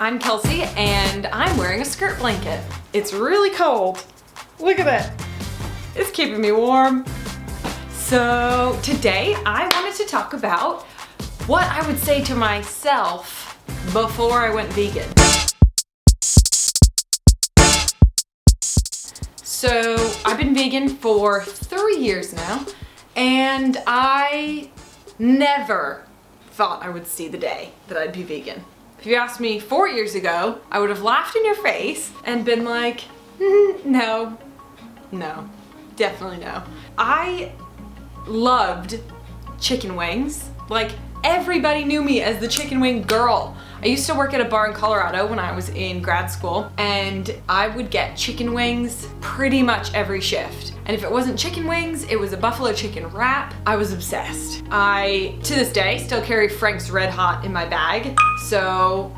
I'm Kelsey and I'm wearing a skirt blanket. It's really cold. Look at it. It's keeping me warm. So today I wanted to talk about what I would say to myself before I went vegan. So I've been vegan for 3 years now, and I never thought I would see the day that I'd be vegan. If you asked me 4 years ago, I would have laughed in your face and been like, no, definitely no. I loved chicken wings. Like, everybody knew me as the chicken wing girl. I used to work at a bar in Colorado when I was in grad school, and I would get chicken wings pretty much every shift. And if it wasn't chicken wings, it was a buffalo chicken wrap. I was obsessed. I, to this day, still carry Frank's Red Hot in my bag. So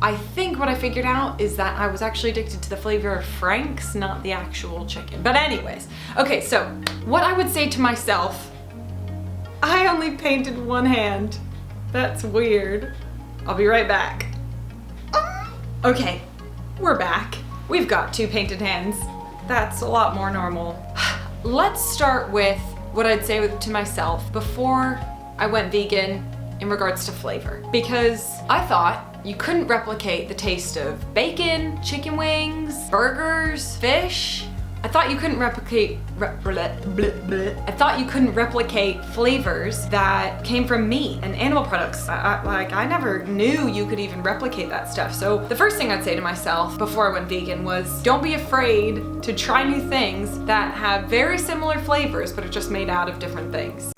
I think what I figured out is that I was actually addicted to the flavor of Frank's, not the actual chicken. But anyways, okay, so what I would say to myself, I only painted one hand. That's weird. I'll be right back. Okay, we're back. We've got 2 painted hands. That's a lot more normal. Let's start with what I'd say to myself before I went vegan in regards to flavor. Because I thought you couldn't replicate the taste of bacon, chicken wings, burgers, fish. I thought you couldn't replicate flavors that came from meat and animal products. I never knew you could even replicate that stuff. So the first thing I'd say to myself before I went vegan was, don't be afraid to try new things that have very similar flavors but are just made out of different things.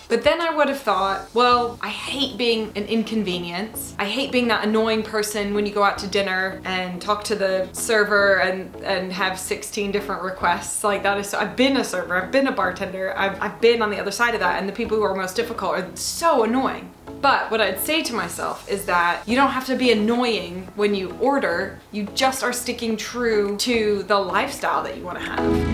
But then I would have thought, well, I hate being an inconvenience. I hate being that annoying person when you go out to dinner and talk to the server and have 16 different requests. Like, that is so, I've been a server, I've been a bartender, I've been on the other side of that, and the people who are most difficult are so annoying. But what I'd say to myself is that you don't have to be annoying when you order, you just are sticking true to the lifestyle that you want to have.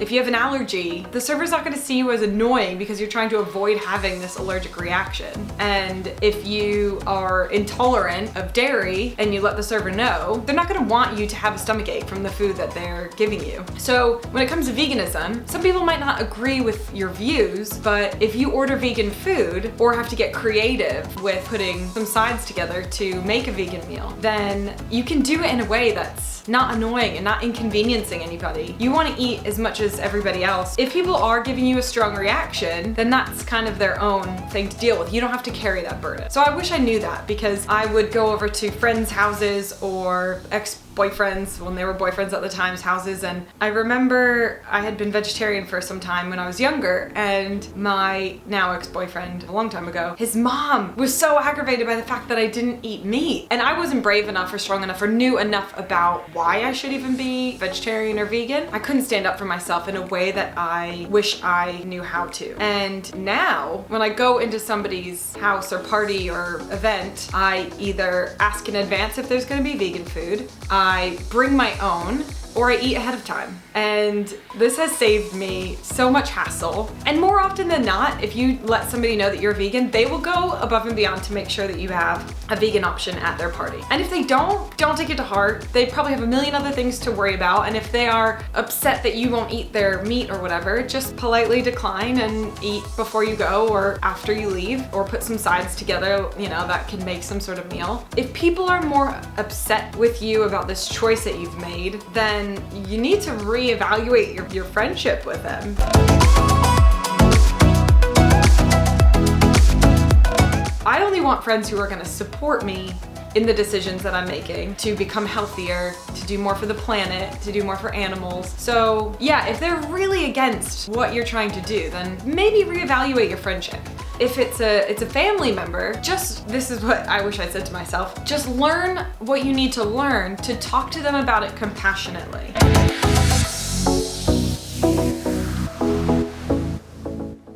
If you have an allergy, the server's not gonna see you as annoying because you're trying to avoid having this allergic reaction. And if you are intolerant of dairy and you let the server know, they're not gonna want you to have a stomachache from the food that they're giving you. So when it comes to veganism, some people might not agree with your views, but if you order vegan food or have to get creative with putting some sides together to make a vegan meal, then you can do it in a way that's not annoying and not inconveniencing anybody. You wanna eat as much as everybody else. If people are giving you a strong reaction, then that's kind of their own thing to deal with. You don't have to carry that burden. So I wish I knew that, because I would go over to friends' houses or ex-boyfriends, when they were boyfriends at the time's houses, and I remember I had been vegetarian for some time when I was younger, and my now ex-boyfriend, a long time ago, his mom was so aggravated by the fact that I didn't eat meat. And I wasn't brave enough or strong enough or knew enough about why I should even be vegetarian or vegan. I couldn't stand up for myself in a way that I wish I knew how to. And now, when I go into somebody's house or party or event, I either ask in advance if there's gonna be vegan food, I bring my own, or I eat ahead of time. And this has saved me so much hassle. And more often than not, if you let somebody know that you're vegan, they will go above and beyond to make sure that you have a vegan option at their party. And if they don't take it to heart. They probably have a million other things to worry about. And if they are upset that you won't eat their meat or whatever, just politely decline and eat before you go or after you leave, or put some sides together, you know, that can make some sort of meal. If people are more upset with you about this choice that you've made, then you need to reevaluate your friendship with them. I only want friends who are gonna support me in the decisions that I'm making to become healthier, to do more for the planet, to do more for animals. So yeah, if they're really against what you're trying to do, then maybe reevaluate your friendship. If it's a family member, this is what I wish I said to myself, just learn what you need to learn to talk to them about it compassionately.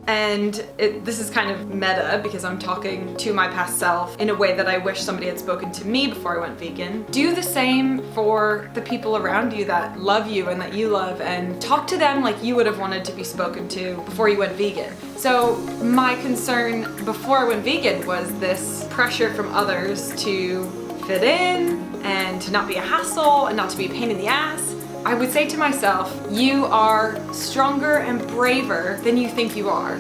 And this is kind of meta because I'm talking to my past self in a way that I wish somebody had spoken to me before I went vegan. Do the same for the people around you that love you and that you love, and talk to them like you would have wanted to be spoken to before you went vegan. So my concern before I went vegan was this pressure from others to fit in and to not be a hassle and not to be a pain in the ass. I would say to myself, you are stronger and braver than you think you are.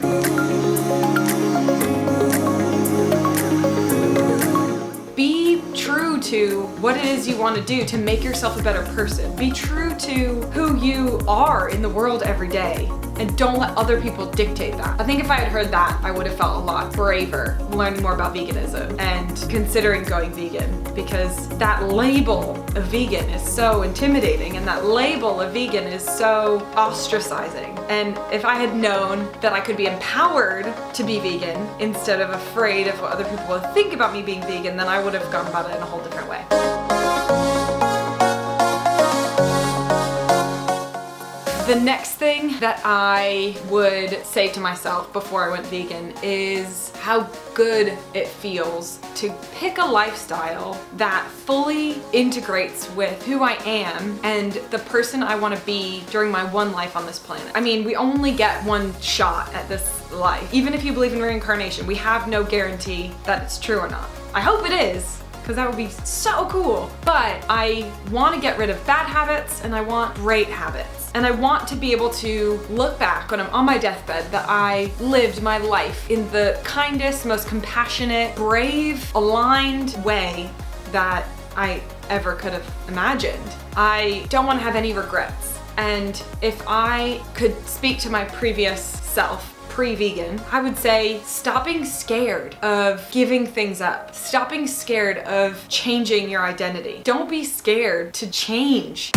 Be true to what it is you want to do to make yourself a better person. Be true to who you are in the world every day. And don't let other people dictate that. I think if I had heard that, I would have felt a lot braver learning more about veganism and considering going vegan, because that label of vegan is so intimidating and that label of vegan is so ostracizing. And if I had known that I could be empowered to be vegan instead of afraid of what other people would think about me being vegan, then I would have gone about it in a whole different way. The next thing that I would say to myself before I went vegan is how good it feels to pick a lifestyle that fully integrates with who I am and the person I want to be during my one life on this planet. I mean, we only get one shot at this life. Even if you believe in reincarnation, we have no guarantee that it's true or not. I hope it is, because that would be so cool. But I want to get rid of bad habits and I want great habits. And I want to be able to look back when I'm on my deathbed that I lived my life in the kindest, most compassionate, brave, aligned way that I ever could have imagined. I don't want to have any regrets. And if I could speak to my previous self, pre-vegan, I would say stop being scared of giving things up. Stop being scared of changing your identity. Don't be scared to change.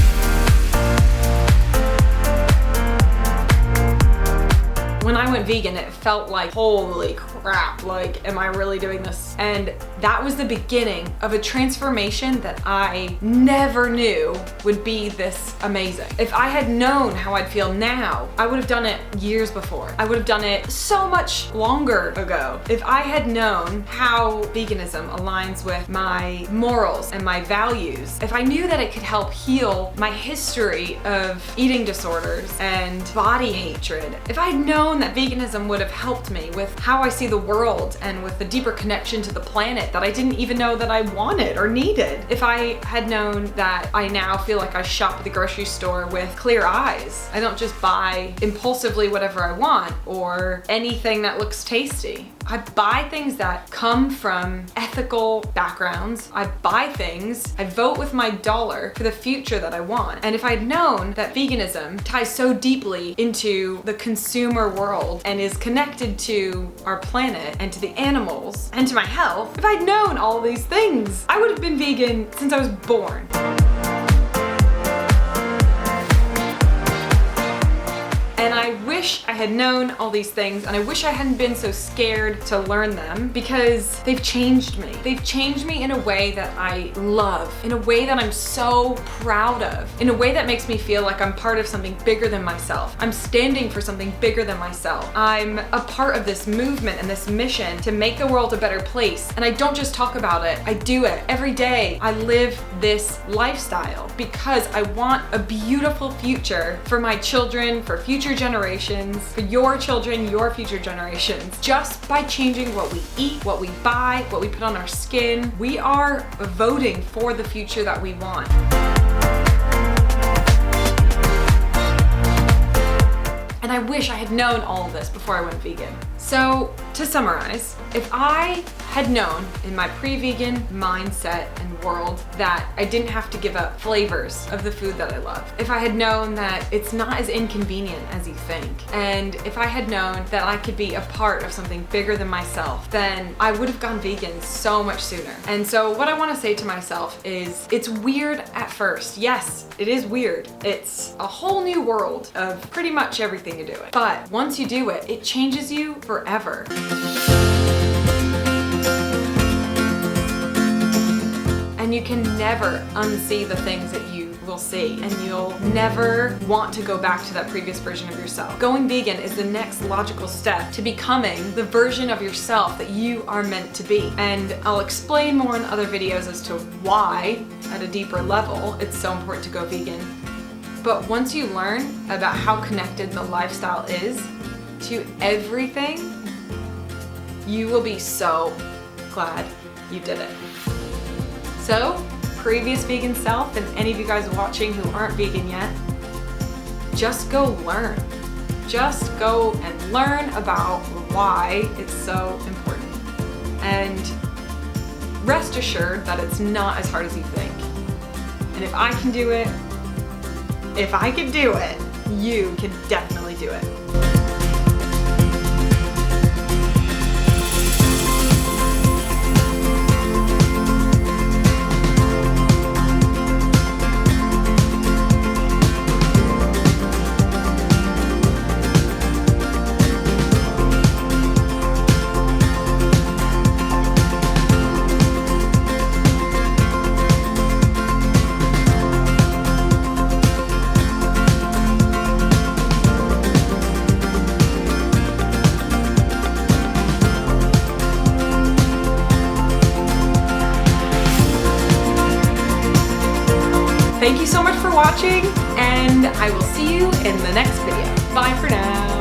When I went vegan, it felt like, holy crap, like, am I really doing this? And that was the beginning of a transformation that I never knew would be this amazing. If I had known how I'd feel now, I would have done it years before. I would have done it so much longer ago. If I had known how veganism aligns with my morals and my values, if I knew that it could help heal my history of eating disorders and body hatred, if I had known that veganism would have helped me with how I see the world and with the deeper connection to the planet that I didn't even know that I wanted or needed. If I had known that I now feel like I shop at the grocery store with clear eyes. I don't just buy impulsively whatever I want or anything that looks tasty. I buy things that come from ethical backgrounds. I buy things, I vote with my dollar for the future that I want. And if I'd known that veganism ties so deeply into the consumer world and is connected to our planet and to the animals and to my health, if I'd known all these things, I would have been vegan since I was born. And I wish I had known all these things, and I wish I hadn't been so scared to learn them, because they've changed me. They've changed me in a way that I love, in a way that I'm so proud of, in a way that makes me feel like I'm part of something bigger than myself. I'm standing for something bigger than myself. I'm a part of this movement and this mission to make the world a better place. And I don't just talk about it, I do it every day. I live this lifestyle because I want a beautiful future for my children, for future generations, for your children, your future generations. Just by changing what we eat, what we buy, what we put on our skin, we are voting for the future that we want. And I wish I had known all of this before I went vegan. So, to summarize, if I had known in my pre-vegan mindset and world that I didn't have to give up flavors of the food that I love, if I had known that it's not as inconvenient as you think, and if I had known that I could be a part of something bigger than myself, then I would have gone vegan so much sooner. And so what I want to say to myself is, it's weird at first. Yes, it is weird. It's a whole new world of pretty much everything you do it. But once you do it, it changes you forever. And and you can never unsee the things that you will see, and you'll never want to go back to that previous version of yourself. Going vegan is the next logical step to becoming the version of yourself that you are meant to be. And I'll explain more in other videos as to why, at a deeper level, it's so important to go vegan. But once you learn about how connected the lifestyle is to everything, you will be so glad you did it. So, previous vegan self, and any of you guys watching who aren't vegan yet, just go learn. Just go and learn about why it's so important. And rest assured that it's not as hard as you think. And if I can do it, you can definitely do it. Thank you so much for watching, and I will see you in the next video. Bye for now.